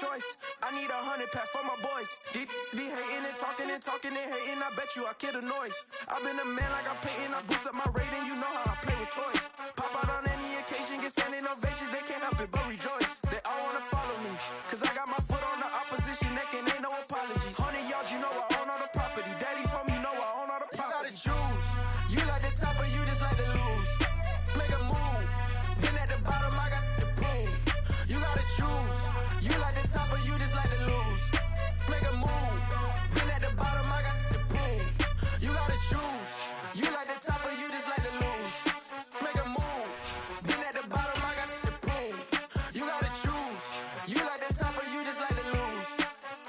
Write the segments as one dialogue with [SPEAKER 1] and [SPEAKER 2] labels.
[SPEAKER 1] choice. I need 100 pack for my boys. Deep be hating and talking and talking and hating. I bet you I kill the noise. I've been a man like I'm Peyton. I boost up my rating. You know how I play with toys. Pop out on any occasion, get standing ovations. They can't help it but rejoice. They all wanna follow me, cause I got my foot on the opposition neck and ain't no apologies. 100 yards, you know I own all the property. Daddy's home, you know I own all the property. You gotta choose. You like the top or you just like to lose. Make a move. Been at the bottom, I got the proof. You gotta choose. You like the top or you just like to lose. Make a move. Been at the bottom, I got the proof. You gotta choose. You like the top or you just like to lose. Make a move. Been at the bottom, I got the proof. You gotta choose. You like the top or you just like to lose.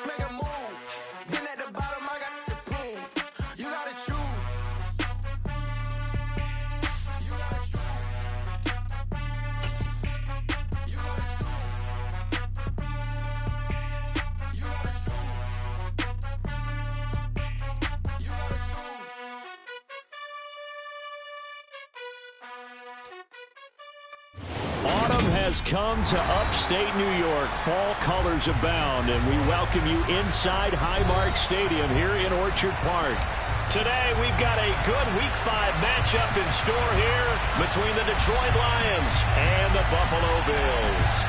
[SPEAKER 1] Make a move. Been at the bottom, I got the proof. You gotta choose. You gotta choose. You gotta choose. You gotta choose. You gotta choose.
[SPEAKER 2] Autumn has come to upstate New York. Fall colors abound, and we welcome you inside Highmark Stadium here in Orchard Park. Today, we've got a good Week 5 matchup in store here between the Detroit Lions and the Buffalo Bills.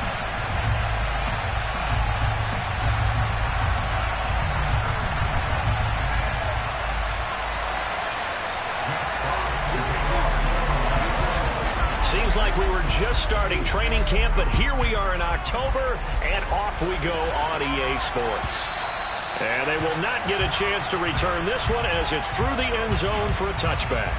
[SPEAKER 2] Seems like we were just starting training camp, but here we are in October, and off we go on EA Sports. And they will not get a chance to return this one as it's through the end zone for a touchback.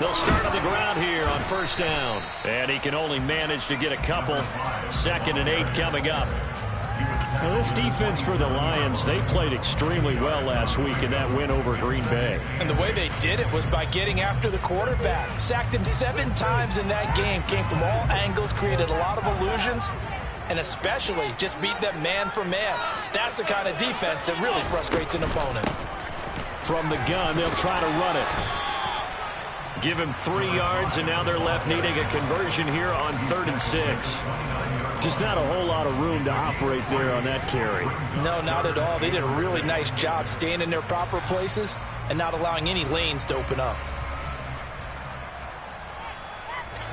[SPEAKER 2] They'll start on the ground here on first down. And he can only manage to get a couple. 2nd and 8 coming up. Now this defense for the Lions, they played extremely well last week in that win over Green Bay.
[SPEAKER 3] And the way they did it was by getting after the quarterback. Sacked him 7 times in that game. Came from all angles, created a lot of illusions, and especially just beat them man for man. That's the kind of defense that really frustrates an opponent.
[SPEAKER 2] From the gun, they'll try to run it. Give him 3 yards, and now they're left needing a conversion here on 3rd and 6. Just not a whole lot of room to operate there on that carry.
[SPEAKER 3] No, not at all. They did a really nice job staying in their proper places and not allowing any lanes to open up.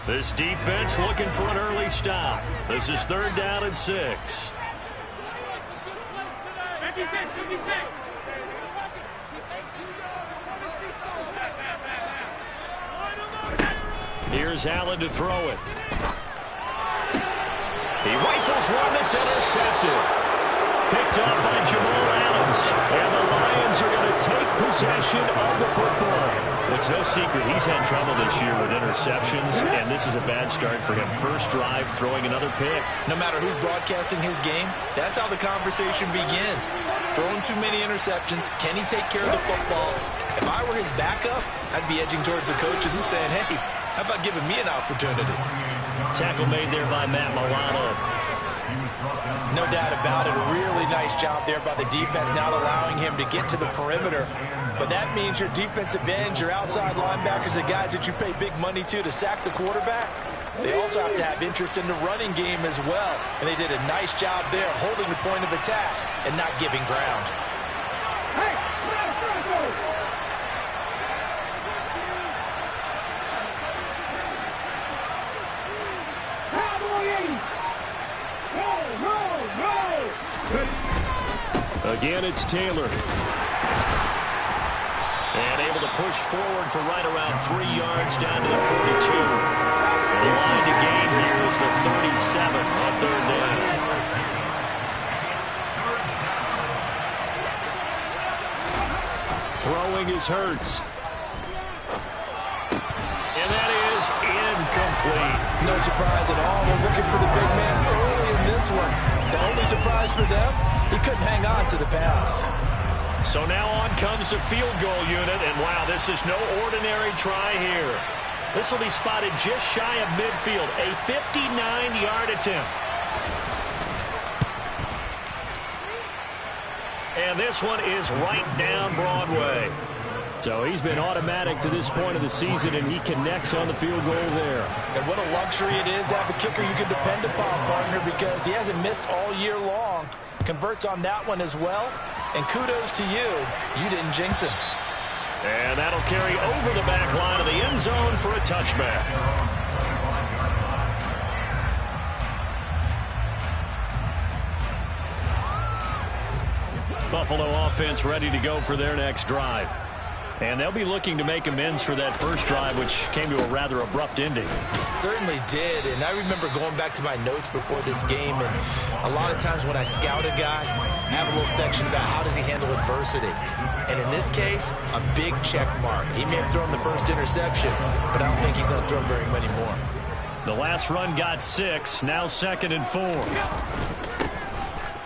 [SPEAKER 2] This defense looking for an early stop. This is 3rd down and 6. Here's Allen to throw it. He rifles one that's intercepted. Picked up by Jamal Adams. And the Lions are going to take possession of the football. It's no secret he's had trouble this year with interceptions, and this is a bad start for him. First drive, throwing another pick.
[SPEAKER 3] No matter who's broadcasting his game, that's how the conversation begins. Throwing too many interceptions. Can he take care of the football? If I were his backup, I'd be edging towards the coaches and saying, hey, how about giving me an opportunity?
[SPEAKER 2] Tackle made there by Matt Milano.
[SPEAKER 3] No doubt about it. A really nice job there by the defense, not allowing him to get to the perimeter. But that means your defensive ends, your outside linebackers, the guys that you pay big money to sack the quarterback, they also have to have interest in the running game as well. And they did a nice job there, holding the point of attack and not giving ground.
[SPEAKER 2] Again, it's Taylor. And able to push forward for right around 3 yards down to the 42. And the line to gain here is the 37 on 3rd down. Throwing is Hurts. And that is incomplete.
[SPEAKER 3] No surprise at all. They're looking for the big man early in this one. The only surprise for them, he couldn't hang on to the pass.
[SPEAKER 2] So now on comes the field goal unit, and wow, this is no ordinary try here. This will be spotted just shy of midfield. A 59-yard attempt. And this one is right down Broadway. So he's been automatic to this point of the season, and he connects on the field goal there. And what a luxury it is to have a kicker you can depend upon, partner, because he hasn't missed all year long. Converts on that one as well. And kudos to you. You didn't jinx him. And that'll carry over the back line of the end zone for a touchback. Buffalo offense ready to go for their next drive. And they'll be looking to make amends for that first drive, which came to a rather abrupt ending.
[SPEAKER 3] Certainly did. And I remember going back to my notes before this game, and a lot of times when I scout a guy, I have a little section about how does he handle adversity. And in this case, a big check mark. He may have thrown the first interception, but I don't think he's going to throw very many more.
[SPEAKER 2] The last run got 6, now 2nd and 4.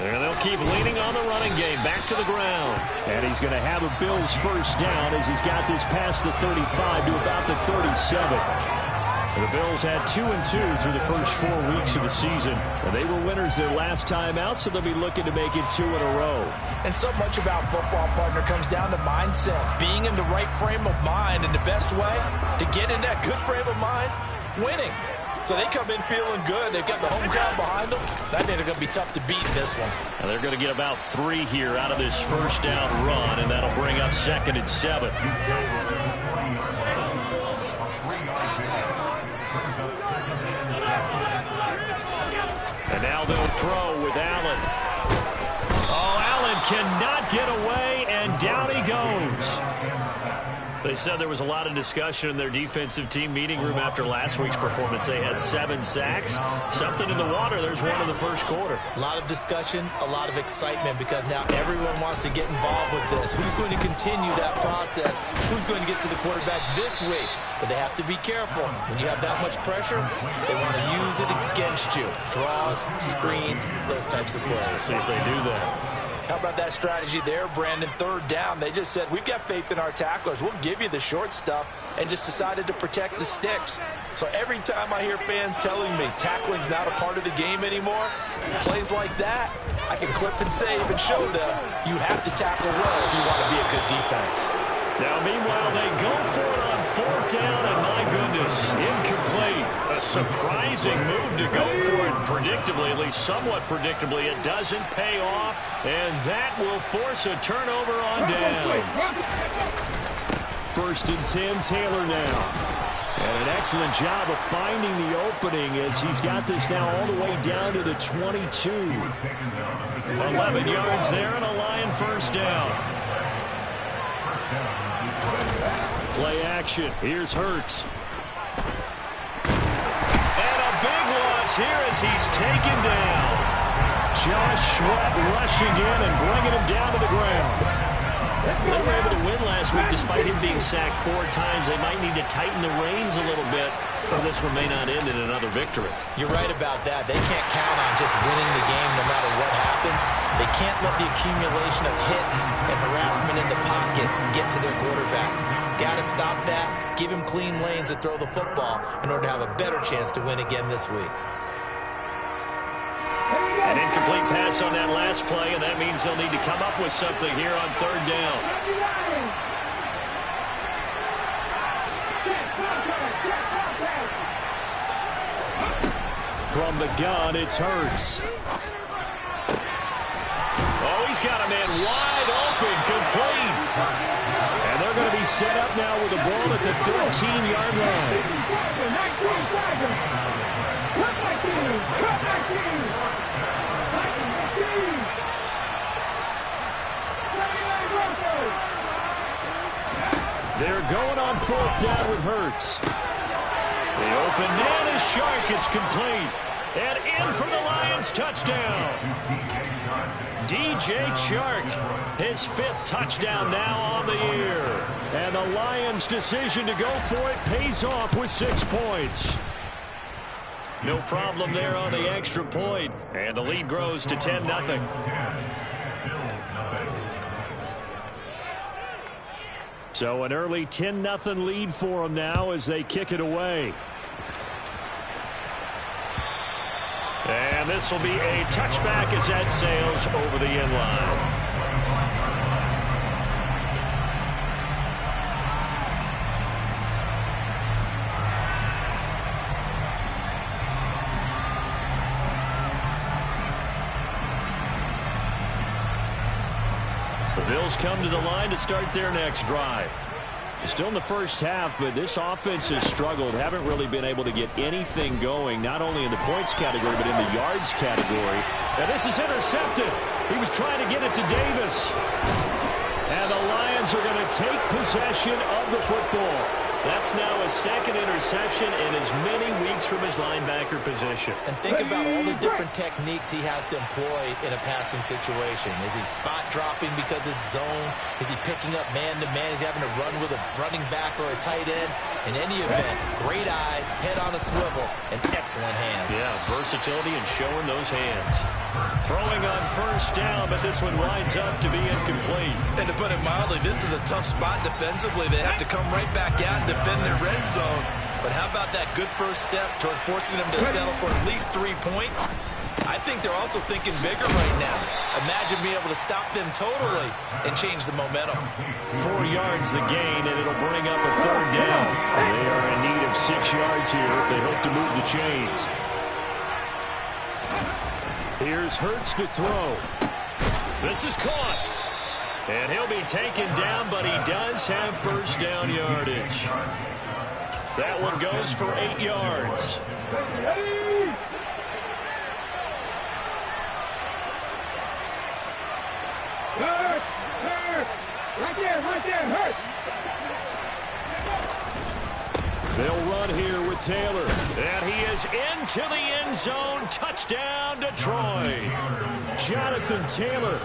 [SPEAKER 2] And they'll keep leaning on the running game. Back to the ground. And he's going to have a Bills first down as he's got this past the 35 to about the 37. The Bills had 2-2 through the first 4 weeks of the season. And they were winners their last time out, so they'll be looking to make it 2 in a row.
[SPEAKER 3] And so much about football, partner, comes down to mindset. Being in the right frame of mind, and the best way to get in that good frame of mind, winning. So they come in feeling good. They've got the home crowd behind them. I think they're going to be tough to beat in this one.
[SPEAKER 2] And they're going to get about 3 here out of this first down run, and that'll bring up 2nd and 7. And now they'll throw with Allen. Oh, Allen cannot get away, and down he goes. They said there was a lot of discussion in their defensive team meeting room after last week's performance. They had 7 sacks. Something in the water. There's one in the first quarter.
[SPEAKER 3] A lot of discussion, a lot of excitement, because now everyone wants to get involved with this. Who's going to continue that process? Who's going to get to the quarterback this week? But they have to be careful. When you have that much pressure, they want to use it against you. Draws, screens, those types of plays.
[SPEAKER 2] See if they do that.
[SPEAKER 3] How about that strategy there, Brandon? 3rd down. They just said, we've got faith in our tacklers. We'll give you the short stuff, and just decided to protect the sticks. So every time I hear fans telling me tackling's not a part of the game anymore, plays like that, I can clip and save and show them you have to tackle well if you want to be a good defense.
[SPEAKER 2] Now, meanwhile, they go for it on 4th down, and my goodness, incomplete. A surprising move to go for it predictably, at least somewhat predictably. It doesn't pay off, and that will force a turnover on downs. 1st and 10, Taylor now. And an excellent job of finding the opening as he's got this now all the way down to the 22. 11 yards there and a Lion first down. Play action. Here's Hurts. And a big loss here as he's taken down. Josh Sweat rushing in and bringing him down to the ground. They were able to win last week despite him being sacked 4 times. They might need to tighten the reins a little bit, or this one may not end in another victory.
[SPEAKER 3] You're right about that. They can't count on just winning the game no matter what happens. They can't let the accumulation of hits and harassment in the pocket get to their quarterback. Got to stop that, give him clean lanes to throw the football in order to have a better chance to win again this week.
[SPEAKER 2] An incomplete pass on that last play, and that means they'll need to come up with something here on 3rd down. From the gun, it's Hurts. Oh, he's got a man wide open, complete. And they're going to be set up now with the ball at the 13-yard line. They're going on 4th down with Hurts. The open man is Shark. It's complete. And in for the Lions touchdown. DJ Chark, his 5th touchdown now on the year. And the Lions' decision to go for it pays off with 6 points. No problem there on the extra point. And the lead grows to 10-0. So an early 10-0 lead for them now as they kick it away. And this will be a touchback as that sails over the end line. The Bills come to the line to start their next drive. Still in the first half, but this offense has struggled. Haven't really been able to get anything going, not only in the points category, but in the yards category. And this is intercepted. He was trying to get it to Davis. And the Lions are going to take possession of the football. That's now a second interception in as many weeks from his linebacker position.
[SPEAKER 3] And think about all the different techniques he has to employ in a passing situation. Is he spot dropping because it's zone? Is he picking up man-to-man? Is he having to run with a running back or a tight end? In any event, great eyes, head on a swivel, and excellent hands.
[SPEAKER 2] Yeah, versatility and showing those hands. Throwing on first down, but this one winds up to be incomplete.
[SPEAKER 3] And to put it mildly, this is a tough spot defensively. They have to come right back out and defend their red zone. But how about that good first step towards forcing them to settle for at least 3 points? I think they're also thinking bigger right now. Imagine being able to stop them totally and change the momentum.
[SPEAKER 2] 4 yards the gain, and it'll bring up a third down. They are in need of 6 yards here if they hope to move the chains. Here's Hurts to throw. This is caught. And he'll be taken down, but he does have first down yardage. That one goes for 8 yards. Right there, Hurt. They'll run here with Taylor. And he is into the end zone. Touchdown, Detroit. Jonathan Taylor,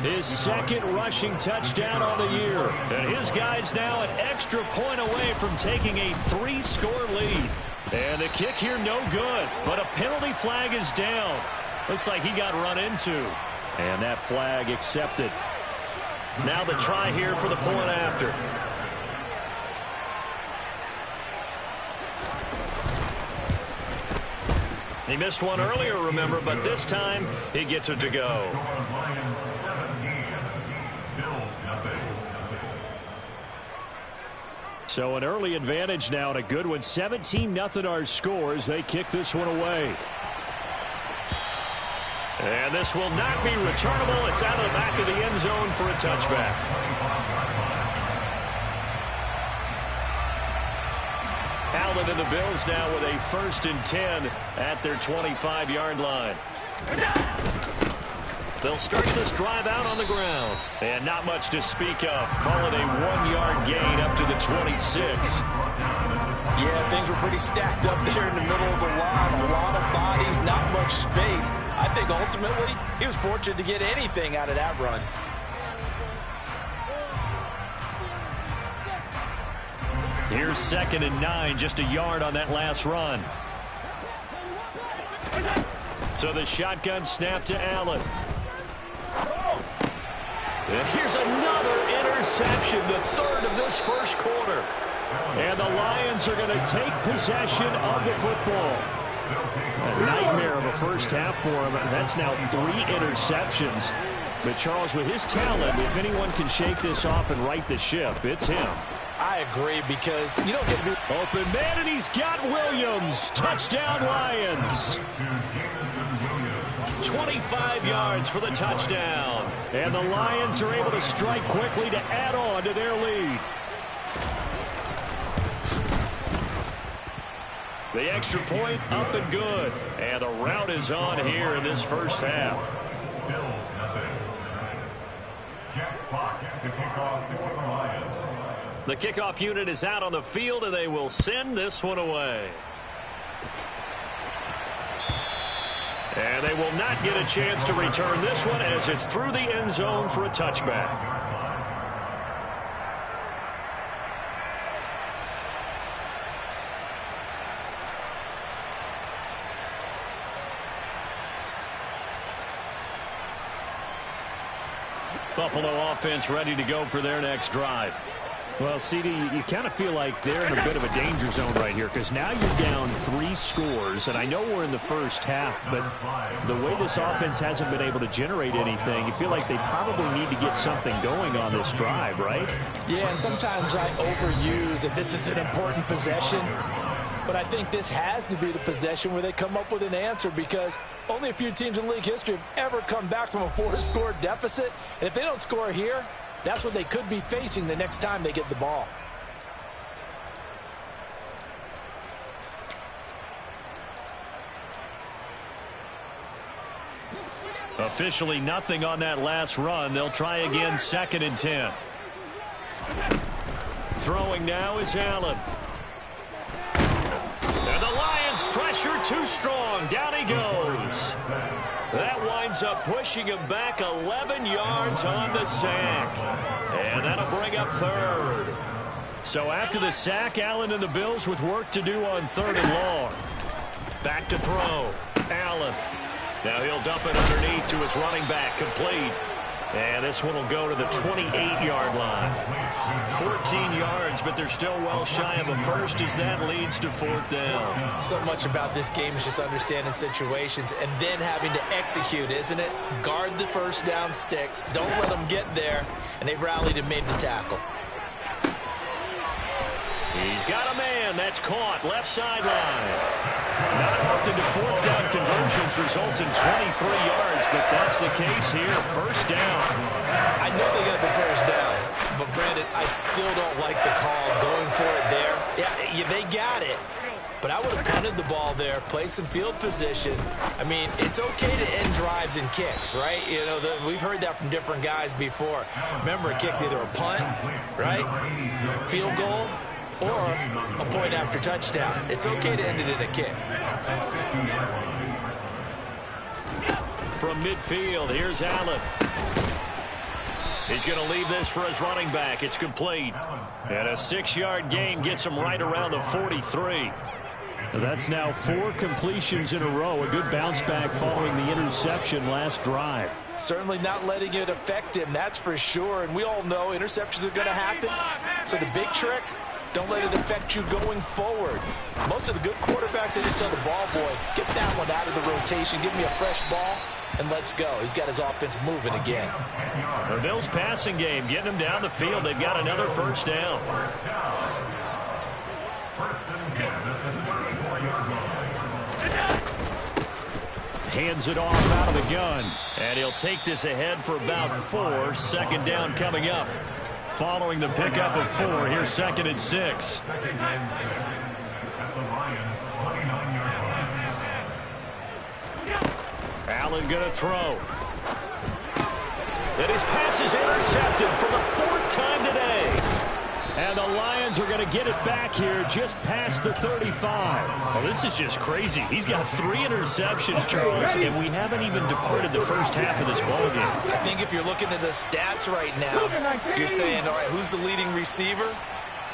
[SPEAKER 2] his second rushing touchdown on the year. And his guy's now an extra point away from taking a 3-score lead. And the kick here no good. But a penalty flag is down. Looks like he got run into. And that flag accepted. Now the try here for the point after. He missed one earlier, remember, but this time he gets it to go. So an early advantage now and a good one. 17-0 our scores. They kick this one away. And this will not be returnable. It's out of the back of the end zone for a touchback. Allen and the Bills now with a 1st and 10 at their 25-yard line. They'll start this drive out on the ground. And not much to speak of. Call it a 1-yard gain up to the 26.
[SPEAKER 3] Yeah, things were pretty stacked up there in the middle of the line. A lot of bodies, not much space. I think ultimately he was fortunate to get anything out of that run.
[SPEAKER 2] Here's 2nd and 9, just a yard on that last run. So the shotgun snap to Allen. And here's another interception, the 3rd of this first quarter. And the Lions are going to take possession of the football. A nightmare of a first half for him. That's now 3 interceptions. But Charles, with his talent, if anyone can shake this off and right the ship, it's him.
[SPEAKER 3] I agree, because you don't get to be
[SPEAKER 2] open man, and he's got Williams. Touchdown, Lions. 25 yards for the touchdown. And the Lions are able to strike quickly to add on to their lead. The extra point up and good. And the route is on here in this first half. The kickoff unit is out on the field, and they will send this one away. And they will not get a chance to return this one as it's through the end zone for a touchback. Buffalo offense ready to go for their next drive. Well, CD, you kind of feel like they're in a bit of a danger zone right here because now you're down 3 scores, and I know we're in the first half, but the way this offense hasn't been able to generate anything, you feel like they probably need to get something going on this drive, right?
[SPEAKER 3] Yeah, and sometimes I overuse that this is an important possession, but I think this has to be the possession where they come up with an answer because only a few teams in league history have ever come back from a 4-score deficit, and if they don't score here, that's what they could be facing the next time they get the ball.
[SPEAKER 2] Officially nothing on that last run. They'll try again 2nd and 10. Throwing now is Allen. And the Lions pressure too strong. Down he goes. That winds up pushing him back 11 yards on the sack. And that'll bring up 3rd. So after the sack, Allen and the Bills with work to do on 3rd and long. Back to throw. Allen. Now he'll dump it underneath to his running back. Complete. And this one will go to the 28-yard line. 14 yards, but they're still well shy of a first as that leads to 4th down.
[SPEAKER 3] So much about this game is just understanding situations and then having to execute, isn't it? Guard the first down sticks. Don't let them get there. And they've rallied and made the tackle.
[SPEAKER 2] He's got a man. That's caught. Left sideline. Not often do 4th down conversions result in 23 yards, but that's the case here. 1st down.
[SPEAKER 3] I know they got the 1st down, but Brandon, I still don't like the call going for it there. Yeah, they got it, but I would have punted the ball there, played some field position. I mean, it's okay to end drives and kicks, right? You know, we've heard that from different guys before. Remember, a kick's either a punt, right, field goal, or a point after touchdown. It's okay to end it in a kick.
[SPEAKER 2] From midfield, here's Allen. He's going to leave this for his running back. It's complete. And a 6-yard gain gets him right around the 43. So that's now 4 completions in a row. A good bounce back following the interception last drive.
[SPEAKER 3] Certainly not letting it affect him, that's for sure. And we all know interceptions are going to happen. So the big trick, don't let it affect you going forward. Most of the good quarterbacks, they just tell the ball boy, get that one out of the rotation, give me a fresh ball, and let's go. He's got his offense moving again.
[SPEAKER 2] The Bills passing game, getting them down the field. They've got another 1st down. Hands it off out of the gun. And he'll take this ahead for about 4. 2nd down coming up. Following the pickup of 4, here's 2nd and 6. Allen going to throw. And his pass is intercepted for the 4th time today. And the Lions are going to get it back here just past the 35. Well, this is just crazy. He's got 3 interceptions, Charles, and we haven't even departed the first half of this ballgame.
[SPEAKER 3] I think if you're looking at the stats right now, you're saying, all right, who's the leading receiver?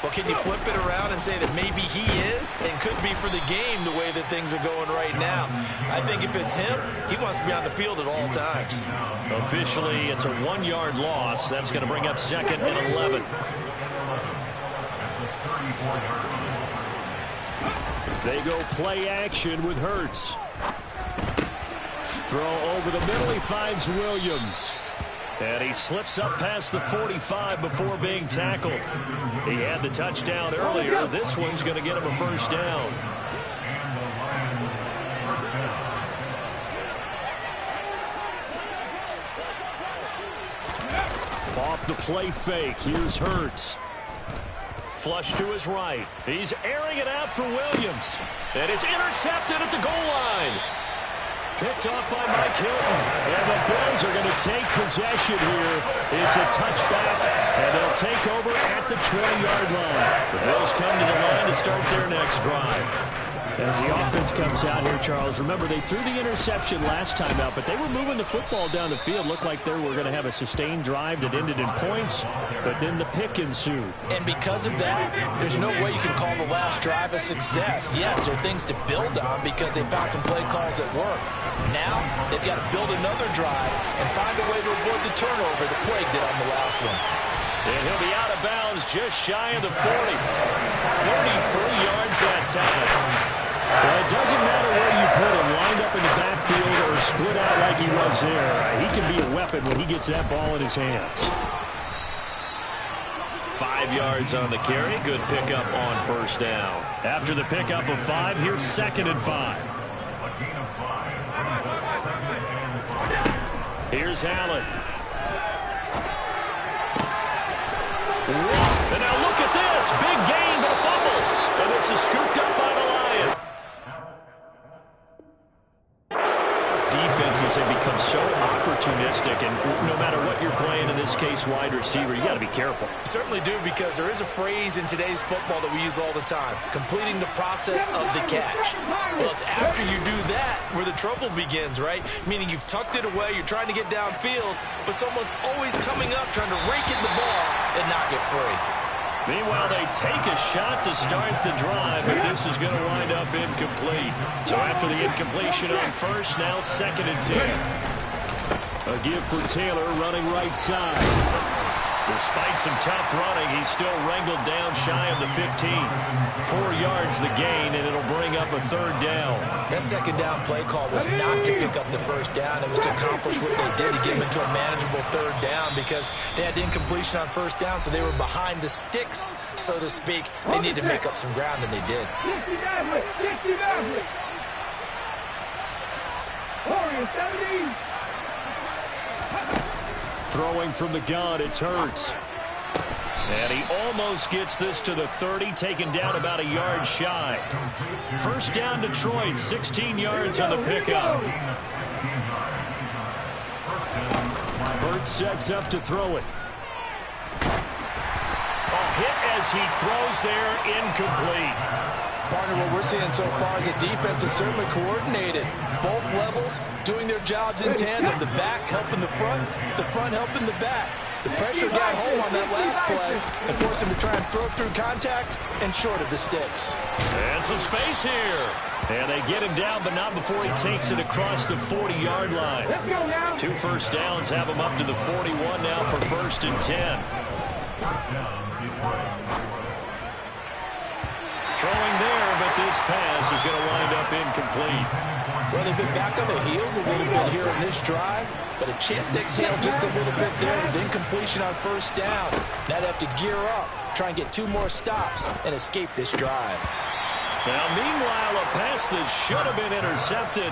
[SPEAKER 3] Well, can you flip it around and say that maybe he is and could be for the game the way that things are going right now? I think if it's him, he wants to be on the field at all times.
[SPEAKER 2] Officially, it's a 1-yard loss. That's going to bring up 2nd and 11. They go play action with Hurts. Throw over the middle. He finds Williams. And he slips up past the 45 before being tackled. He had the touchdown earlier. This one's going to get him a 1st down. Off the play fake. Here's Hurts. Flush to his right. He's airing it out for Williams. And it's intercepted at the goal line. Picked off by Mike Hilton. And the Bills are going to take possession here. It's a touchback, and they'll take over at the 20-yard line. The Bills come to the line to start their next drive. As the offense comes out here, Charles, remember they threw the interception last time out, but they were moving the football down the field. Looked like they were going to have a sustained drive that ended in points, but then the pick ensued.
[SPEAKER 3] And because of that, there's no way you can call the last drive a success. Yes, there are things to build on because they found some play calls at work. Now, they've got to build another drive and find a way to avoid the turnover the Plague did on the last one.
[SPEAKER 2] And he'll be out of bounds just shy of the 40. 33 yards that time. Well, it doesn't matter where you put him, lined up in the backfield or split out like he was there. He can be a weapon when he gets that ball in his hands. 5 yards on the carry. Good pickup on first down. After the pickup of 5, here's 2nd and 5. Here's Allen. And now look at this. Big gain, but a fumble. And this is scooped up by the Lions. Defenses have become so opportunistic, and no matter what you're playing, in this case, wide receiver, you got to be careful.
[SPEAKER 3] You certainly do, because there is a phrase in today's football that we use all the time, completing the process of the catch. Well, it's after you do that where the trouble begins, right? Meaning you've tucked it away, you're trying to get downfield, but someone's always coming up trying to rake in the ball and knock it free.
[SPEAKER 2] Meanwhile, they take a shot to start the drive, but this is going to wind up incomplete. So after the incompletion on first, now 2nd and 10. A give for Taylor running right side. Despite some tough running, he's still wrangled down shy of the 15. 4 yards the gain, and it'll bring up a 3rd down.
[SPEAKER 3] That 2nd down play call was not to pick up the 1st down. It was to accomplish what they did to get him into a manageable 3rd down, because they had incompletion on 1st down, so they were behind the sticks, so to speak. They needed to make up some ground, and they did.
[SPEAKER 2] Throwing from the gun, it's Hurts. And he almost gets this to the 30, taken down about a yard shy. First down Detroit, 16 yards on the pickup. Hurts sets up to throw it. A hit as he throws there, incomplete.
[SPEAKER 3] Partner, what we're seeing so far is the defense is certainly coordinated. Both levels doing their jobs in tandem. The back helping the front helping the back. The pressure got home on that last play and forced him to try and throw through contact and short of the sticks.
[SPEAKER 2] And some space here. And they get him down, but not before he takes it across the 40-yard line. 2 first downs have him up to the 41 now for 1st and 10. Throwing there, but this pass is going to wind up incomplete.
[SPEAKER 3] Well, they've been back on the heels a little bit here in this drive, but a chance to exhale just a little bit there with incompletion on 1st down. Now they have to gear up, try and get 2 more stops, and escape this drive.
[SPEAKER 2] Now, meanwhile, a pass that should have been intercepted,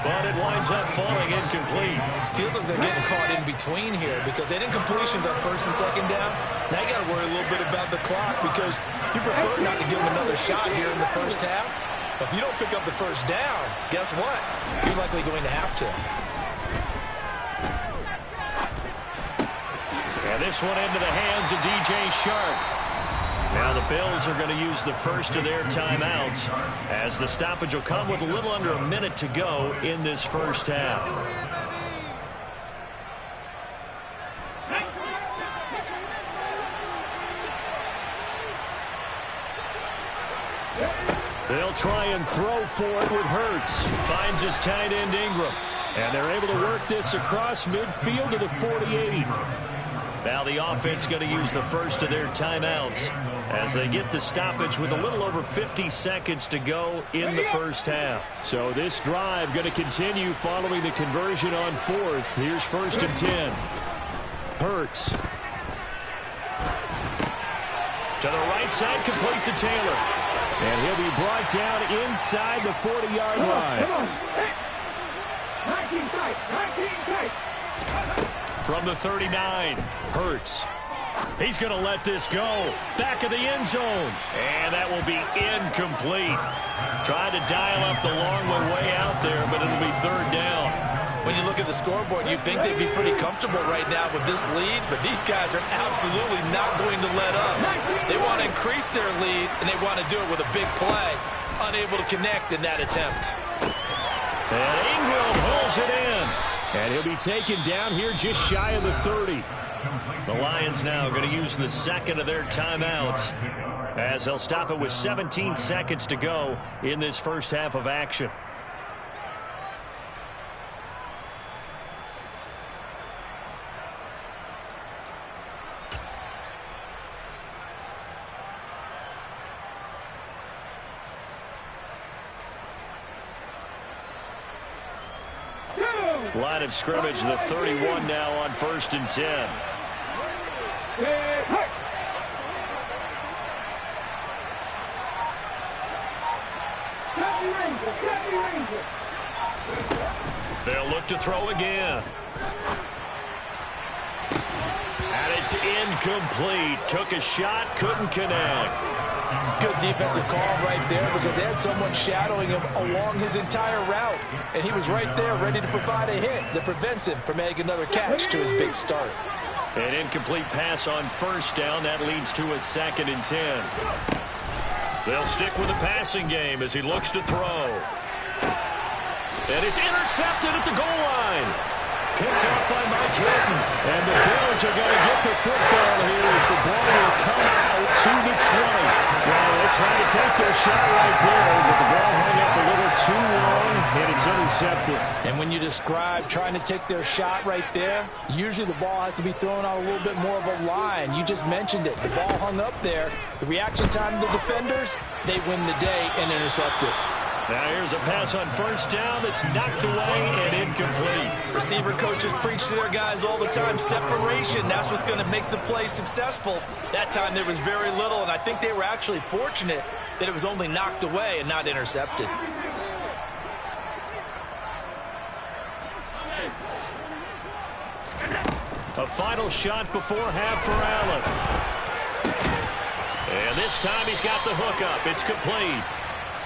[SPEAKER 2] but it winds up falling incomplete.
[SPEAKER 3] Feels like they're getting caught in between here, because they had incompletions on 1st and 2nd down. Now you got to worry a little bit about the clock, because you prefer not to give them another shot here in the 1st half. But if you don't pick up the 1st down, guess what? You're likely going to have to.
[SPEAKER 2] And this one into the hands of DJ Shark. Now the Bills are going to use the first of their timeouts, as the stoppage will come with a little under a minute to go in this 1st half. They'll try and throw for it with Hurts. Finds his tight end Ingram. And they're able to work this across midfield to the 48. Now the offense going to use the first of their timeouts as they get the stoppage with a little over 50 seconds to go in the 1st half. So this drive going to continue following the conversion on 4th. Here's 1st and 10. Hurts. To the right side, complete to Taylor. And he'll be brought down inside the 40-yard line.
[SPEAKER 4] Come on. 19 tight. 19 tight.
[SPEAKER 2] From the 39, Hurts. He's going to let this go. Back of the end zone. And that will be incomplete. Tried to dial up the long way out there, but it'll be 3rd down.
[SPEAKER 3] When you look at the scoreboard, you'd think they'd be pretty comfortable right now with this lead, but these guys are absolutely not going to let up. They want to increase their lead, and they want to do it with a big play. Unable to connect in that attempt.
[SPEAKER 2] And Ingram pulls it in. And he'll be taken down here just shy of the 30. The Lions now going to use the 2nd of their timeouts, as they'll stop it with 17 seconds to go in this 1st half of action. Line of scrimmage, the 31 now on 1st and 10. They'll look to throw again. And it's incomplete. Took a shot, couldn't connect.
[SPEAKER 3] Good defensive call right there because they had someone shadowing him along his entire route. And he was right there ready to provide a hit that prevents him from making another catch to his big start.
[SPEAKER 2] An incomplete pass on 1st down. That leads to a 2nd and 10. They'll stick with the passing game as he looks to throw. And it's intercepted at the goal line. Picked up by Mike Hilton. And the Bills are going to get the football here as the ball will come out to the 20. Well, they're trying to take their shot right there, but the ball hung up a little too long, and it's intercepted.
[SPEAKER 3] And when you describe trying to take their shot right there, usually the ball has to be thrown out a little bit more of a line. You just mentioned it. The ball hung up there. The reaction time of the defenders, they win the day and intercept it.
[SPEAKER 2] Now here's a pass on 1st down that's knocked away and incomplete.
[SPEAKER 3] Receiver coaches preach to their guys all the time. Separation, that's what's going to make the play successful. That time there was very little, and I think they were actually fortunate that it was only knocked away and not intercepted.
[SPEAKER 2] A final shot before half for Allen. And this time he's got the hook up. It's complete.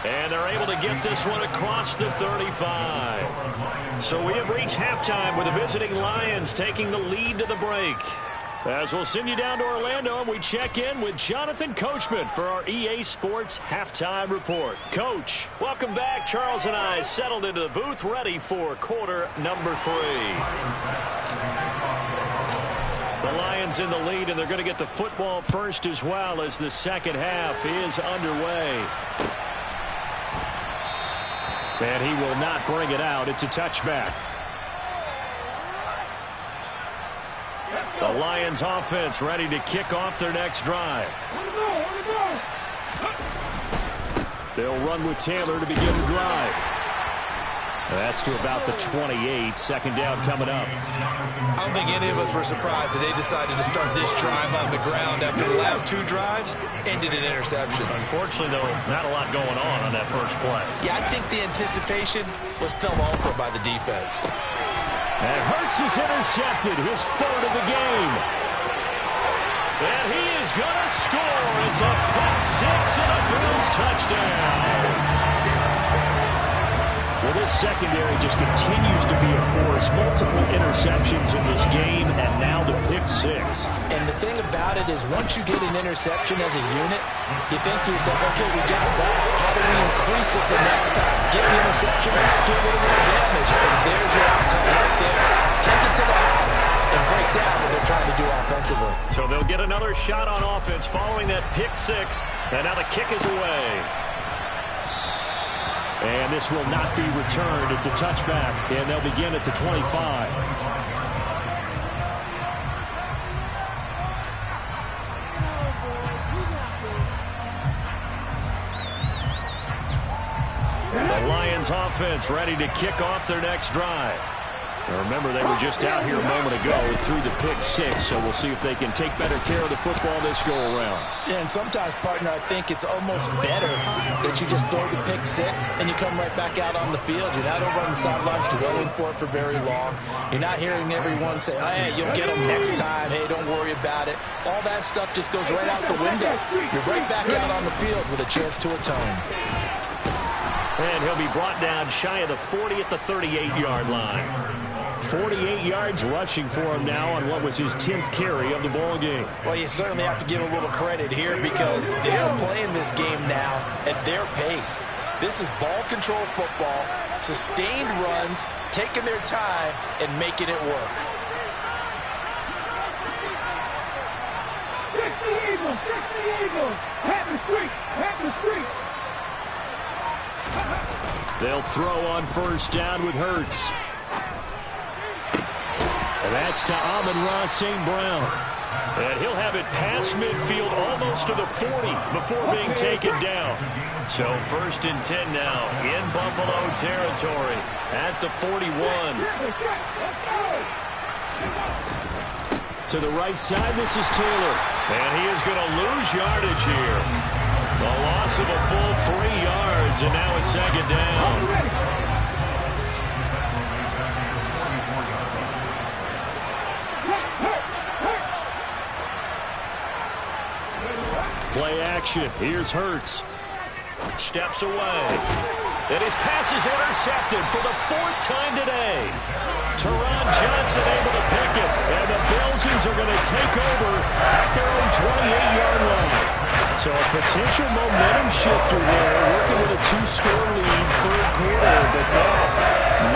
[SPEAKER 2] And they're able to get this one across the 35. So we have reached halftime with the visiting Lions taking the lead to the break. As we'll send you down to Orlando, and we check in with Jonathan Coachman for our EA Sports Halftime Report. Coach, welcome back. Charles and I settled into the booth ready for quarter number 3. The Lions in the lead, and they're going to get the football first as well as the second half is underway. And he will not bring it out. It's a touchback. The Lions offense ready to kick off their next drive. They'll run with Taylor to begin the drive. That's to about the 28. 2nd down coming up.
[SPEAKER 3] I don't think any of us were surprised that they decided to start this drive on the ground after the last 2 drives ended in interceptions.
[SPEAKER 2] Unfortunately, though, not a lot going on that first play.
[SPEAKER 3] Yeah, I think the anticipation was felt also by the defense.
[SPEAKER 2] And Hurts is intercepted, his 3rd of the game. And he is going to score. It's a pick 6 and a Bills touchdown. Well, this secondary just continues to be a force. Multiple interceptions in this game, and now the pick 6.
[SPEAKER 3] And the thing about it is once you get an interception as a unit, you think to yourself, okay, we got that. How do we increase it the next time? Get the interception, do a little more damage, and there's your outcome right there. Take it to the house and break down what they're trying to do offensively.
[SPEAKER 2] So they'll get another shot on offense following that pick 6, and now the kick is away. And this will not be returned. It's a touchback, and they'll begin at the 25. The Lions offense ready to kick off their next drive. Now remember, they were just out here a moment ago through the pick 6, so we'll see if they can take better care of the football this go-around.
[SPEAKER 3] Yeah, and sometimes, partner, I think it's almost better that you just throw the pick 6 and you come right back out on the field. You're not over on the sidelines dwelling for it for very long. You're not hearing everyone say, hey, you'll get them next time. Hey, don't worry about it. All that stuff just goes right out the window. You're right back out on the field with a chance to atone.
[SPEAKER 2] And he'll be brought down shy of the 40 at the 38-yard line. 48 yards rushing for him now on what was his 10th carry of the ball game.
[SPEAKER 3] Well, you certainly have to give a little credit here because they're playing this game now at their pace. This is ball control football, sustained runs, taking their time, and making it work.
[SPEAKER 4] Fix the Eagles! Fix the Eagles! Have the streak! Have the streak!
[SPEAKER 2] They'll throw on 1st down with Hurts. And that's to Amon-Ra St. Brown. And he'll have it past midfield almost to the 40 before being taken down. So 1st and 10 now in Buffalo territory at the 41. To the right side, this is Taylor. And he is going to lose yardage here. A loss of a full 3 yards, and now it's 2nd down. Play action. Here's Hurts. Steps away. And his pass is intercepted for the 4th time today. Teron Johnson able to pick it. And the Bilsies are going to take over at their own 28-yard line. So a potential momentum shifter there, working with a 2-score lead, 3rd quarter, but that,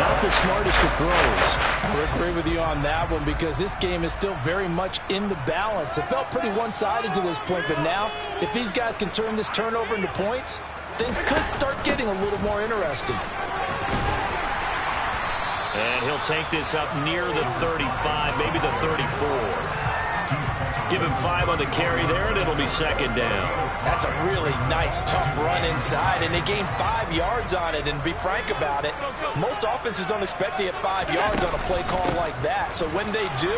[SPEAKER 2] not the smartest of throws.
[SPEAKER 3] I would agree with you on that one because this game is still very much in the balance. It felt pretty one-sided to this point, but now, if these guys can turn this turnover into points, things could start getting a little more interesting.
[SPEAKER 2] And he'll take this up near the 35, maybe the 34. Give him 5 on the carry there, and it'll be 2nd down.
[SPEAKER 3] That's a really nice, tough run inside, and they gained 5 yards on it. And be frank about it, most offenses don't expect to get 5 yards on a play call like that. So when they do,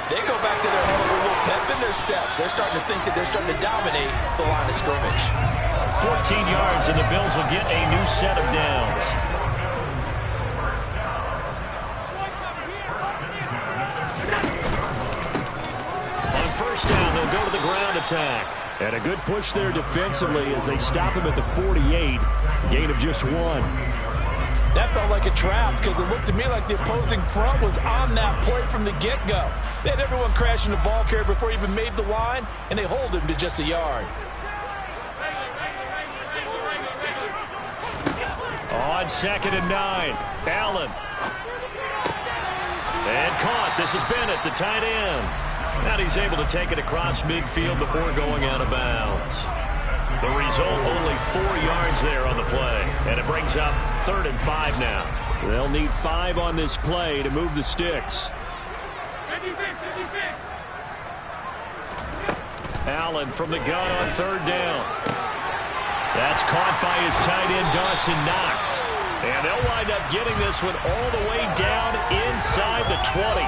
[SPEAKER 3] they go back to their huddle with a little pep in their steps. They're starting to think that they're starting to dominate the line of scrimmage.
[SPEAKER 2] 14 yards, and the Bills will get a new set of downs. First down, they'll go to the ground attack. And a good push there defensively as they stop him at the 48. Gain of just 1.
[SPEAKER 3] That felt like a trap because it looked to me like the opposing front was on that play from the get-go. They had everyone crashing the ball carrier before he even made the line, and they hold him to just a yard.
[SPEAKER 2] On 2nd and 9, Allen. And caught. This is Bennett, the tight end. And he's able to take it across midfield before going out of bounds. The result, only 4 yards there on the play. And it brings up 3rd and 5 now. They'll need 5 on this play to move the sticks. Allen from the gun on 3rd down. That's caught by his tight end, Dawson Knox. And they'll wind up getting this one all the way down inside the 20.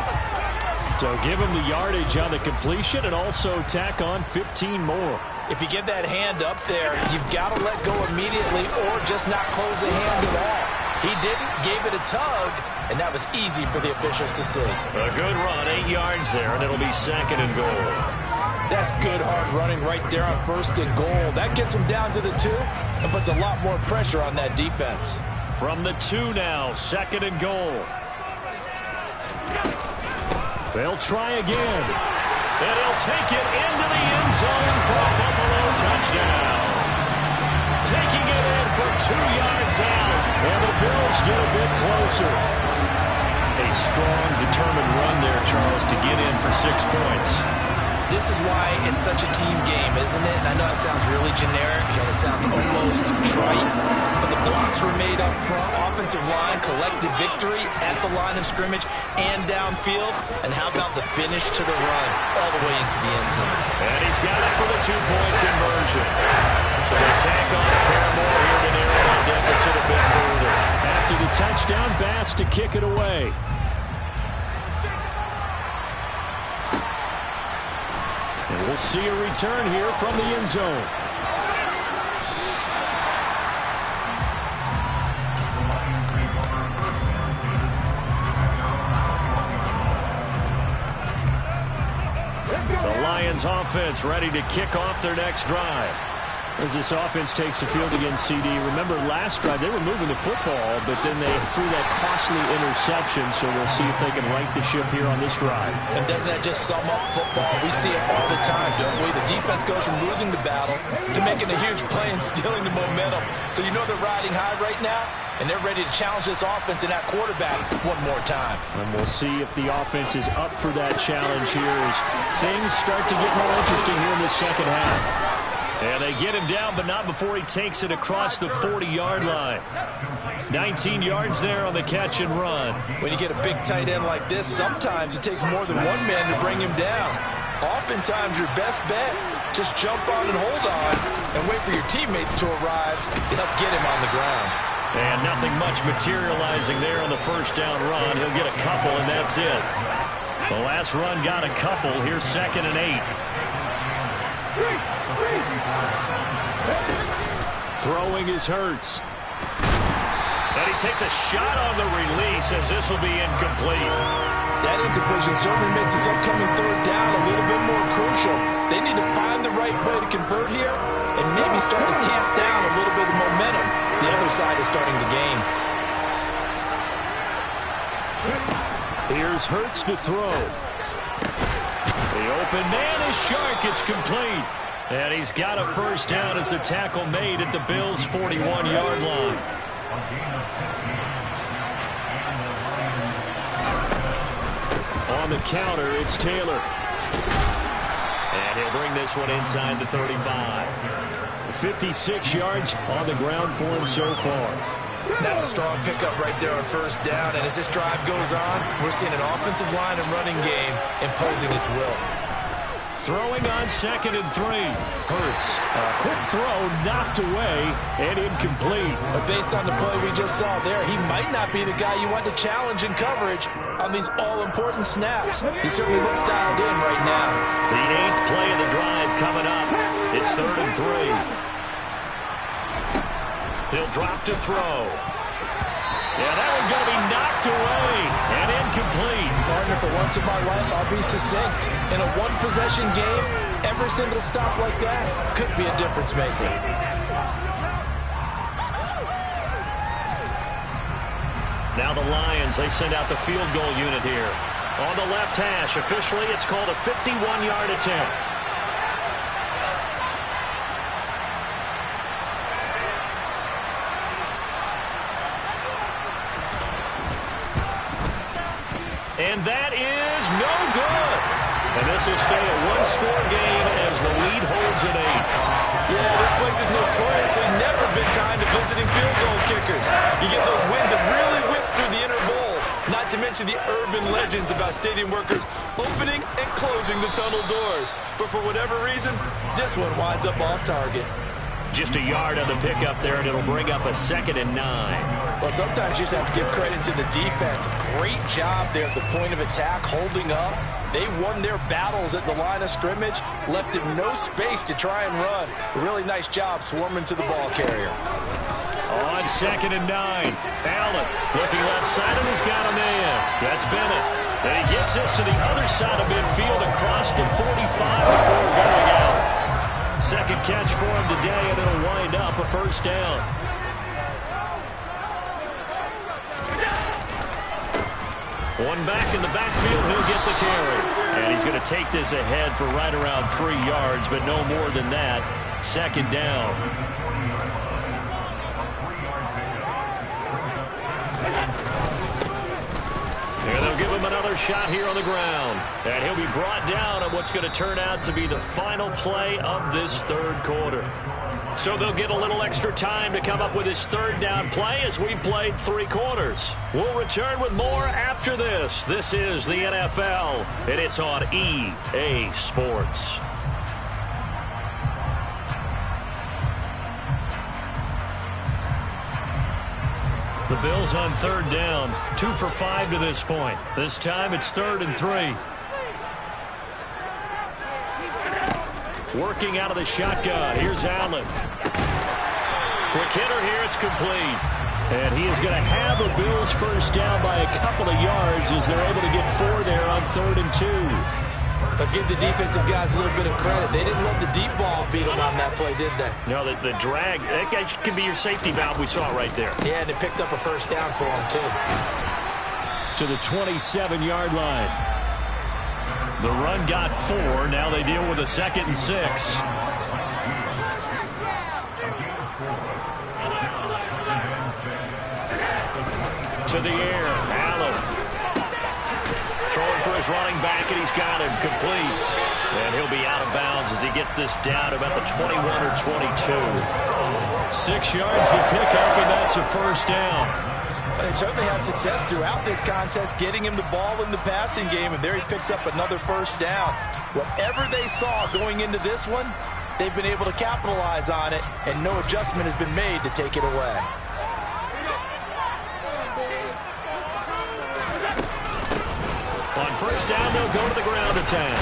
[SPEAKER 2] So give him the yardage on the completion and also tack on 15 more.
[SPEAKER 3] If you get that hand up there, you've got to let go immediately or just not close the hand at all. He didn't, gave it a tug, and that was easy for the officials to see.
[SPEAKER 2] A good run, 8 yards there, and it'll be 2nd and goal.
[SPEAKER 3] That's good hard running right there on 1st and goal. That gets him down to the 2 and puts a lot more pressure on that defense.
[SPEAKER 2] From the 2 now, 2nd and goal. They'll try again. And he'll take it into the end zone for a Buffalo touchdown. Taking it in for 2 yards out. And the Bills get a bit closer. A strong, determined run there, Charles, to get in for 6 points.
[SPEAKER 3] This is why it's such a team game, isn't it? And I know it sounds really generic and it sounds almost trite, but the blocks were made up front, offensive line, collective victory at the line of scrimmage and downfield. And how about the finish to the run all the way into the end zone?
[SPEAKER 2] And he's got it for the 2-point conversion. So they tack on a pair more here to narrow that deficit a bit further. After the touchdown, Bass to kick it away. And we'll see a return here from the end zone. The Lions offense ready to kick off their next drive. As this offense takes the field against CD, remember last drive they were moving the football, but then they threw that costly interception, so we'll see if they can right the ship here on this drive.
[SPEAKER 3] And doesn't that just sum up football? We see it all the time, don't we? The defense goes from losing the battle to making a huge play and stealing the momentum. So you know they're riding high right now, and they're ready to challenge this offense and that quarterback one more time.
[SPEAKER 2] And we'll see if the offense is up for that challenge here as things start to get more interesting here in the second half. And they get him down, but not before he takes it across the 40-yard line. 19 yards there on the catch and run.
[SPEAKER 3] When you get a big tight end like this, sometimes it takes more than one man to bring him down. Oftentimes, your best bet, just jump on and hold on and wait for your teammates to arrive to help get him on the ground.
[SPEAKER 2] And nothing much materializing there on the first down run. He'll get a couple, and that's it. The last run got a couple. Here's 2nd and 8. Throwing is Hurts. And he takes a shot on the release as this will be incomplete.
[SPEAKER 3] That incompletion certainly makes this upcoming third down a little bit more crucial. They need to find the right play to convert here and maybe start to tamp down a little bit of momentum the other side is starting to gain.
[SPEAKER 2] Here's Hurts to throw. The open man is Shark. It's complete. And he's got a first down as the tackle made at the Bills' 41-yard line. On the counter, it's Taylor. And he'll bring this one inside the 35. 56 yards on the ground for him so far.
[SPEAKER 3] That's a strong pickup right there on first down. And as this drive goes on, we're seeing an offensive line and running game imposing its will.
[SPEAKER 2] Throwing on 2nd and 3. Hurts. A quick throw knocked away and incomplete.
[SPEAKER 3] But based on the play we just saw there, he might not be the guy you want to challenge in coverage on these all-important snaps. He certainly looks dialed in right now.
[SPEAKER 2] The 8th play of the drive coming up. It's 3rd and 3. He'll drop to throw. Yeah, that one's going to be knocked away and incomplete.
[SPEAKER 3] Partner, for once in my life, I'll be succinct. In a one-possession game, every single stop like that could be a difference maker.
[SPEAKER 2] Now the Lions, they send out the field goal unit here. On the left hash, officially it's called a 51-yard attempt. And that is no good. And this will stay a one-score game as the lead holds at 8.
[SPEAKER 3] Yeah, this place is notoriously never been kind to visiting field goal kickers. You get those wins that really whip through the inner bowl, not to mention the urban legends about stadium workers opening and closing the tunnel doors. But for whatever reason, this one winds up off target.
[SPEAKER 2] Just a yard on the pickup there, and it'll bring up a 2nd and 9.
[SPEAKER 3] Well, sometimes you just have to give credit to the defense. Great job there at the point of attack, holding up. They won their battles at the line of scrimmage, left him no space to try and run. A really nice job swarming to the ball carrier.
[SPEAKER 2] On 2nd and 9, Allen looking left side, and he's got a man. That's Bennett. And he gets this to the other side of midfield across the 45 before going out. Second catch for him today, and it'll wind up a first down. One back in the backfield, he'll get the carry. And he's going to take this ahead for right around 3 yards, but no more than that. 2nd down. And they'll give him another shot here on the ground. And he'll be brought down on what's going to turn out to be the final play of this third quarter. So they'll get a little extra time to come up with his third down play as we've played 3 quarters. We'll return with more after this. This is the NFL, and it's on EA Sports. The Bills on 3rd down, 2 for 5 to this point. This time it's 3rd and 3. Working out of the shotgun. Here's Allen. Quick hitter here. It's complete. And he is going to have a Bills first down by a couple of yards as they're able to get 4 there on 3rd and 2.
[SPEAKER 3] But give the defensive guys a little bit of credit. They didn't let the deep ball beat them on that play, did they?
[SPEAKER 2] No, the drag, that guy can be your safety valve. We saw it right there.
[SPEAKER 3] Yeah, and it picked up a first down for them, too.
[SPEAKER 2] To the 27-yard line. The run got 4. Now they deal with a 2nd and 6. To the air. Allen. Throwing for his running back, and he's got him complete. And he'll be out of bounds as he gets this down about the 21 or 22. 6 yards to pick up, and that's a first down.
[SPEAKER 3] They certainly had success throughout this contest, getting him the ball in the passing game, and there he picks up another first down. Whatever they saw going into this one, they've been able to capitalize on it, and no adjustment has been made to take it away.
[SPEAKER 2] On first down, they'll go to the ground attack.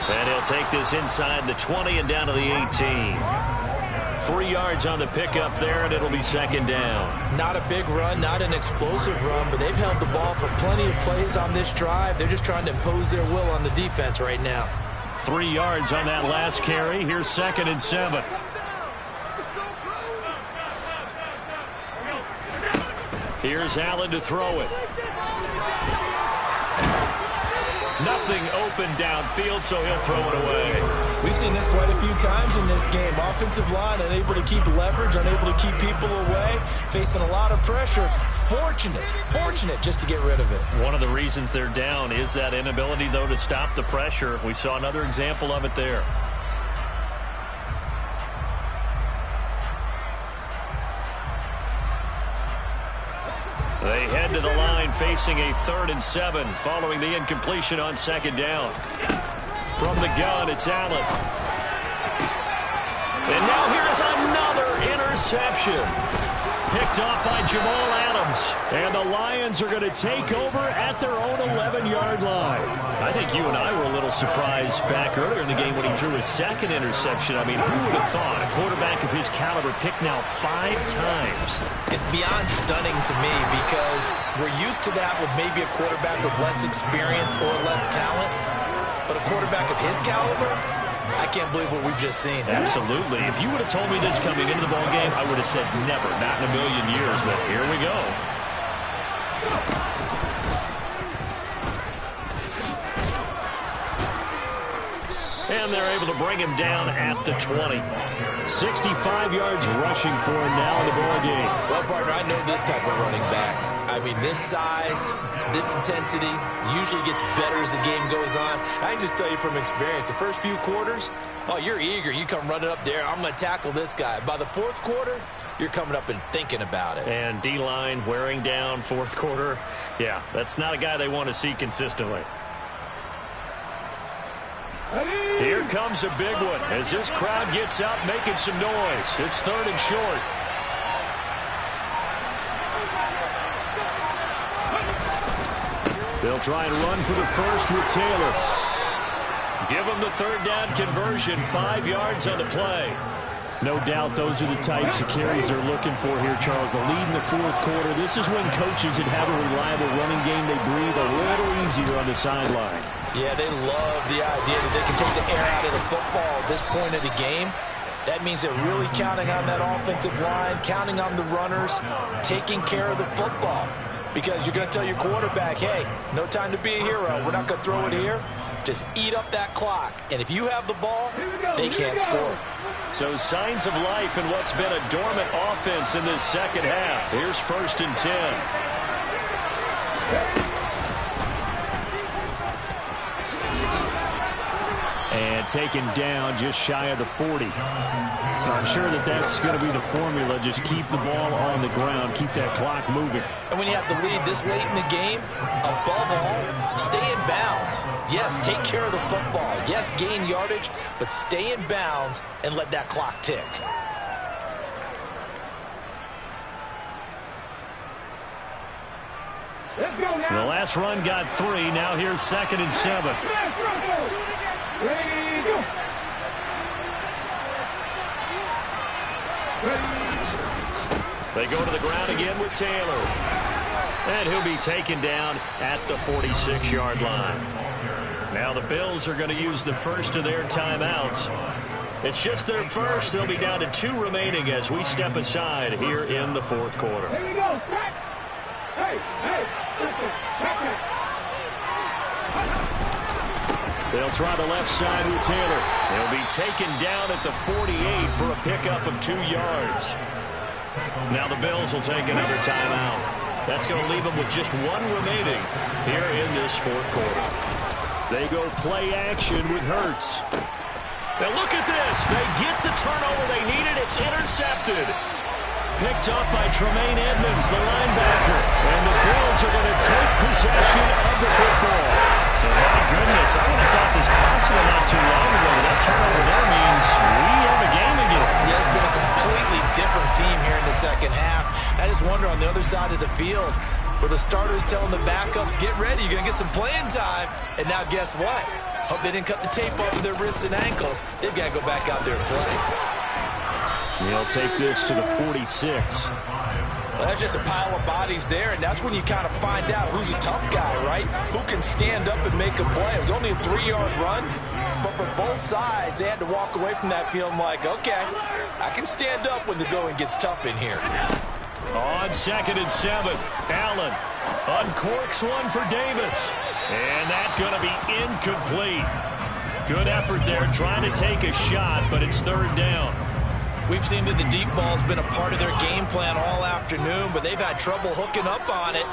[SPEAKER 2] And he'll take this inside the 20 and down to the 18. 3 yards on the pickup there, and it'll be second down.
[SPEAKER 3] Not a big run, not an explosive run, but they've held the ball for plenty of plays on this drive. They're just trying to impose their will on the defense right now.
[SPEAKER 2] 3 yards on that last carry. Here's second and 7. Here's Allen to throw it. Nothing open downfield, so he'll throw it away.
[SPEAKER 3] We've seen this quite a few times in this game. Offensive line unable to keep leverage, unable to keep people away, facing a lot of pressure. Fortunate just to get rid of it.
[SPEAKER 2] One of the reasons they're down is that inability, though, to stop the pressure. We saw another example of it there. They head to the line facing a 3rd and 7 following the incompletion on second down. From the gun, it's Allen. And now here's another interception. Picked off by Jamal Adams. And the Lions are going to take over at their own 11-yard line. I think you and I were a little surprised back earlier in the game when he threw his second interception. I mean, who would have thought a quarterback of his caliber picked now 5 times?
[SPEAKER 3] It's beyond stunning to me because we're used to that with maybe a quarterback with less experience or less talent. But a quarterback of his caliber, I can't believe what we've just seen.
[SPEAKER 2] Absolutely. If you would have told me this coming into the ball game, I would have said never, not in a million years. But here we go. And they're able to bring him down at the 20. 65 yards rushing for him now in the ball game.
[SPEAKER 3] Well, partner, I know this type of running back. I mean, this size, this intensity usually gets better as the game goes on. I can just tell you from experience, the first few quarters, oh, you're eager. You come running up there, I'm going to tackle this guy. By the 4th quarter, you're coming up and thinking about it.
[SPEAKER 2] And D-line wearing down 4th quarter. Yeah, that's not a guy they want to see consistently. Here comes a big one as this crowd gets out making some noise. It's 3rd and short. They'll try and run for the first with Taylor. Give them the 3rd down conversion, 5 yards on the play. No doubt those are the types of carries they're looking for here, Charles. The lead in the 4th quarter. This is when coaches that have a reliable running game, they breathe a little easier on the sideline.
[SPEAKER 3] Yeah, they love the idea that they can take the air out of the football at this point of the game. That means they're really counting on that offensive line, counting on the runners, taking care of the football. Because you're going to tell your quarterback, hey, no time to be a hero. We're not going to throw it here. Just eat up that clock. And if you have the ball, they can't score.
[SPEAKER 2] So signs of life in what's been a dormant offense in this second half. Here's 1st and 10. And taken down just shy of the 40. I'm sure that that's going to be the formula. Just keep the ball on the ground. Keep that clock moving.
[SPEAKER 3] And when you have the lead this late in the game, above all, stay in bounds. Yes, take care of the football. Yes, gain yardage, but stay in bounds and let that clock tick.
[SPEAKER 4] Let's go now.
[SPEAKER 2] The last run got 3. Now here's 2nd and 7.
[SPEAKER 4] Ready, go.
[SPEAKER 2] They go to the ground again with Taylor. And he'll be taken down at the 46-yard line. Now the Bills are going to use the first of their timeouts. It's just their first. They'll be down to 2 remaining as we step aside here in the 4th quarter.
[SPEAKER 4] Here we go. Hey, listen.
[SPEAKER 2] They'll try the left side with Taylor. He'll be taken down at the 48 for a pickup of 2 yards. Now the Bills will take another timeout. That's going to leave them with just 1 remaining here in this 4th quarter. They go play action with Hurts. Now look at this. They get the turnover they needed. It's intercepted. picked up by Tremaine Edmonds, the linebacker. And the Bills are going to take possession of the football. So, my goodness, I would have thought this possible not too long ago. That turnover there means we have a game again.
[SPEAKER 3] Yeah, it's been a completely different team here in the second half. I just wonder on the other side of the field, where the starters telling the backups, get ready, you're going to get some playing time. And now guess what? Hope they didn't cut the tape off of their wrists and ankles. They've got to go back out there and play.
[SPEAKER 2] He'll take this to the 46.
[SPEAKER 3] Well, that's just a pile of bodies there, and that's when you kind of find out who's a tough guy, right? Who can stand up and make a play. It was only a 3-yard run, but for both sides, they had to walk away from that field like, okay, I can stand up when the going gets tough in here.
[SPEAKER 2] On 2nd and 7, Allen uncorks one for Davis. And that's going to be incomplete. Good effort there trying to take a shot, but it's 3rd down.
[SPEAKER 3] We've seen that the deep ball's been a part of their game plan all afternoon, but they've had trouble hooking up on it,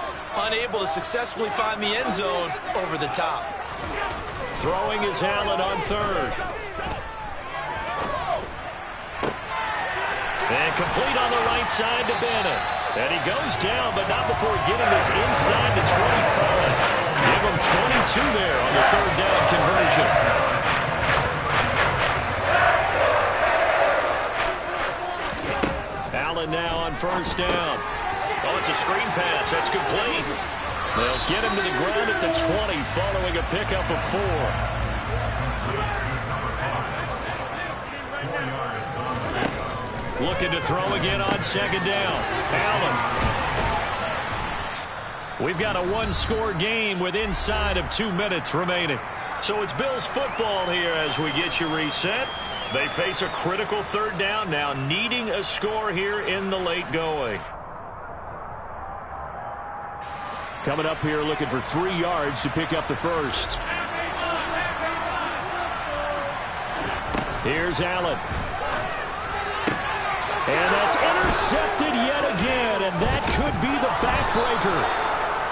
[SPEAKER 3] unable to successfully find the end zone over the top.
[SPEAKER 2] Throwing is Allen on 3rd. And complete on the right side to Bennett. And he goes down, but not before getting this inside the 25. Give him 22 there on the 3rd down conversion. Allen now on 1st down. Oh, it's a screen pass. That's complete. They'll get him to the ground at the 20 following a pickup of 4. Looking to throw again on 2nd down. Allen. We've got a 1-score game with inside of 2 minutes remaining. So it's Bills football here as we get you reset. They face a critical 3rd down now, needing a score here in the late going. Coming up here looking for 3 yards to pick up the first. Here's Allen. And that's intercepted yet again, and that could be the backbreaker.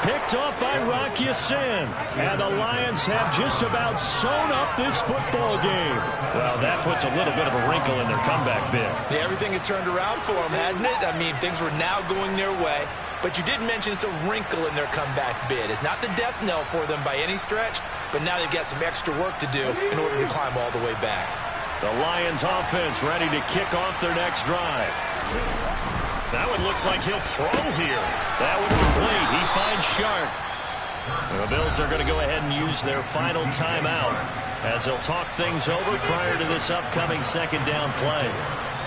[SPEAKER 2] Picked up by Rock Ya-Sin. And the Lions have just about sewn up this football game. Well, that puts a little bit of a wrinkle in their comeback bid.
[SPEAKER 3] Yeah, everything had turned around for them, hadn't it? I mean, things were now going their way. But you did mention it's a wrinkle in their comeback bid. It's not the death knell for them by any stretch, but now they've got some extra work to do in order to climb all the way back.
[SPEAKER 2] The Lions offense ready to kick off their next drive. That one looks like he'll throw here. That one complete. He finds Sharp. The Bills are going to go ahead and use their final timeout as they'll talk things over prior to this upcoming 2nd down play.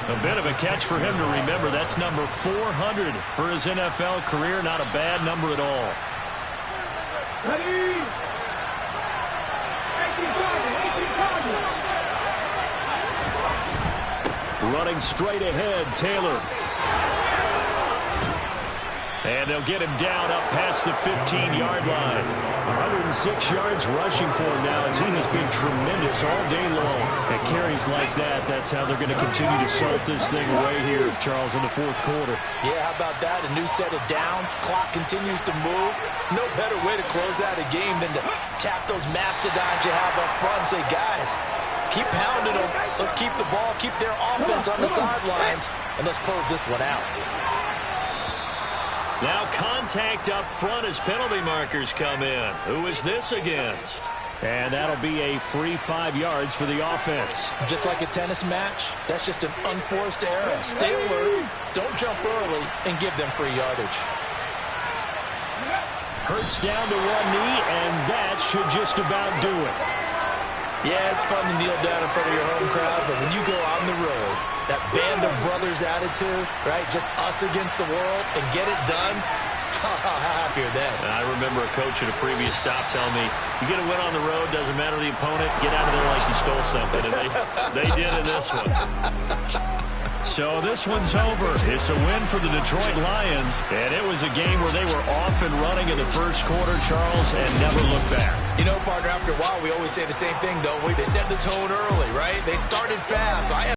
[SPEAKER 2] A bit of a catch for him to remember. That's number 400 for his NFL career. Not a bad number at all.
[SPEAKER 4] Ready? 18 target.
[SPEAKER 2] Running straight ahead, Taylor. And they'll get him down up past the 15-yard line. 106 yards rushing for him now as he has been tremendous all day long. At carries like that, that's how they're going to continue to salt this thing away here, Charles, in the 4th quarter.
[SPEAKER 3] Yeah, how about that? A new set of downs. Clock continues to move. No better way to close out a game than to tap those mastodons you have up front and say, guys, keep pounding them. Let's keep the ball, keep their offense on the sidelines, and let's close this one out.
[SPEAKER 2] Now contact up front as penalty markers come in. Who is this against? And that'll be a free 5 yards for the offense.
[SPEAKER 3] Just like a tennis match, that's just an unforced error. Stay alert, don't jump early, and give them free yardage.
[SPEAKER 2] Hurts down to one knee, and that should just about do it.
[SPEAKER 3] Yeah, it's fun to kneel down in front of your home crowd, but when you go on the road, that band of brothers attitude, right, just us against the world, and get it done, how happier then.
[SPEAKER 2] I remember a coach at a previous stop telling me, you get a win on the road, doesn't matter the opponent, get out of there like you stole something. And they did in this one. So this one's over. It's a win for the Detroit Lions, and it was a game where they were off and running in the first quarter, Charles, and never looked back.
[SPEAKER 3] You know, partner, after a while, we always say the same thing, don't we? They set the tone early, right? They started fast. So I